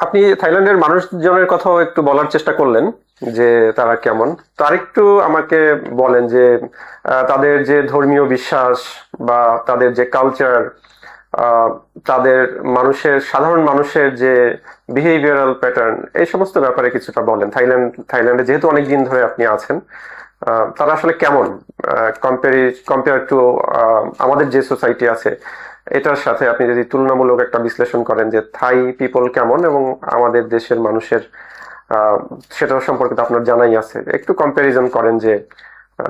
আপনি থাইল্যান্ডের মানুষজনের কথাও একটু বলার চেষ্টা করলেন যে তারা কেমন। তো আরেকটু আমাকে বলেন যে তাদের যে ধর্মীয় বিশ্বাস বা তাদের যে কালচার, তাদের সাধারণ মানুষের যে বিহেভিয়ারাল প্যাটার্ন, এই সমস্ত ব্যাপারে কিছুটা বলেন। থাইল্যান্ডে যেহেতু অনেক দিন ধরে আপনি আছেন, তারা আসলে কেমন কম্পেয়ার টু আমাদের যে সোসাইটি আছে এটার সাথে আপনি যদি তুলনামূলক একটা বিশ্লেষণ করেন যে থাই পিপল কেমন এবং আমাদের দেশের মানুষের, সেটা সম্পর্কে তো আপনার জানাই আছে, একটু কম্প্যারিজন করেন যে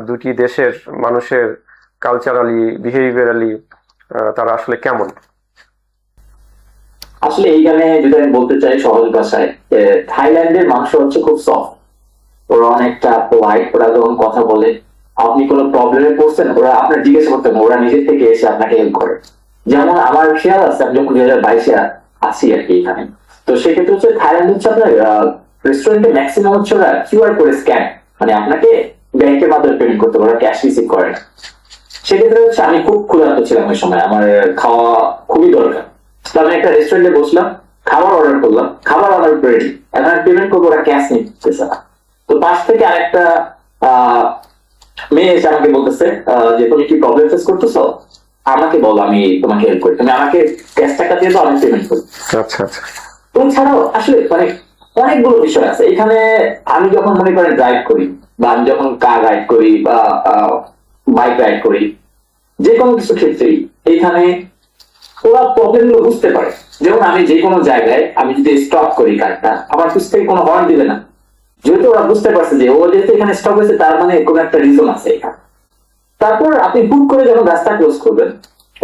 দুটি দেশের মানুষের কালচারালি বিহেভিয়ারালি তারা আসলে কেমন। আসলে এইখানে যদি আমি বলতে চাই সহজ ভাষায়, থাইল্যান্ডের মানুষ হচ্ছে খুব সফট। ওরা অনেকটা পোলাইট। ওরা যখন কথা বলে, আপনি কোনো প্রবলেমে পড়ছেন, ওরা আপনার জিজ্ঞেস করতেন, ওরা নিজের থেকে এসে আপনাকে হেল্প করে। যেমন আমার খেয়াল আছে, আমি যখন 2022-এ আসি আর কি এখানে, তো সেক্ষেত্রে হচ্ছে থাইল্যান্ড হচ্ছে আপনার রেস্টুরেন্টে ম্যাক্সিমাম হচ্ছে ওরা কিউআর কোড স্ক্যান, মানে আপনাকে ব্যাংকের মাধ্যমে পেমেন্ট করতে, ওরা ক্যাশ রিসিভ করে না। সেক্ষেত্রে হচ্ছে আমি খুব ক্ষুধার্ত ছিলাম ওই সময়, আমার খাওয়া খুবই দরকার। তো আমি একটা রেস্টুরেন্টে বসলাম, খাবার অর্ডার করলাম, খাবার আমার রেডি, এখন পেমেন্ট করবো, ওরা ক্যাশ নিতেছে না। তো পাশ থেকে আরেকটা মেয়ে এসে আমাকে বলতেছে যে তুমি কি প্রবলেম ফেস করতেছো, আমাকে বলো, আমি তোমাকে হেল্প করি, তুমি আমাকে ক্যাশ টাকা দিয়ে দাও, আমি পেমেন্ট করি। আচ্ছা আচ্ছা। এছাড়াও আসলে মানে অনেকগুলো বিষয় আছে এখানে। আমি যখন মনে করেন ড্রাইভ করি, বা আমি যখন কার রাইড করি বা বাইক রাইড করি, যে কোনো কিছু ক্ষেত্রেই এইখানে ওরা প্রবলেম গুলো বুঝতে পারে। যেমন আমি যে কোনো জায়গায় আমি যদি স্টপ করি কারটা, আমার পিছ থেকে কোনো হর্ন দিবে না, যেহেতু ওরা বুঝতে পারছে যে ও যেহেতু এখানে স্টপ হয়েছে, তার মানে কোনো একটা রিজন আছে এখানে। তারপর আপনি হুট করে যখন রাস্তা ক্লোজ করবেন,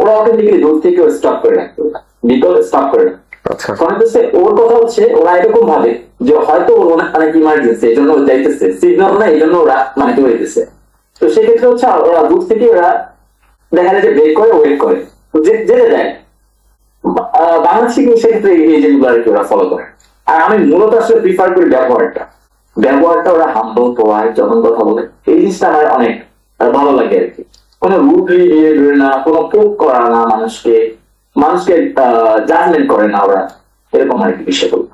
ওরা অটোমেটিক্যালি দূর থেকে স্টপ করে রাখতে, বিকল স্টপ করে রাখতে। আচ্ছা। ওর কথা হচ্ছে ওরা এরকম ভাবে যে হয়তো ওর অনেক ইমার্জেন্সি, এই জন্য যাইতেছে, সিগন্যাল না, এই জন্য ওরা মানে দৌড়াইতেছে। তো সেক্ষেত্রে হচ্ছে ওরা দূর থেকে ওরা দেখা যায় যে ব্রেক করে ওয়েট করে যেতে যায়। বাংলাদেশে কিন্তু সেক্ষেত্রে এই যেগুলো আর কি ওরা ফলো করে। আর আমি মূলত আসলে প্রিফার করি ব্যবহারটা ওরা হাম্বল পোলাইট যখন কথা বলে, এই জিনিসটা আমার অনেক ভালো লাগে আর কি। কোনো রুডলি বিহেভিয়ার না, কোনো পোক করা না, মানুষকে জাজমেন্ট করে না ওরা, এরকম আর কি বিষয়গুলো।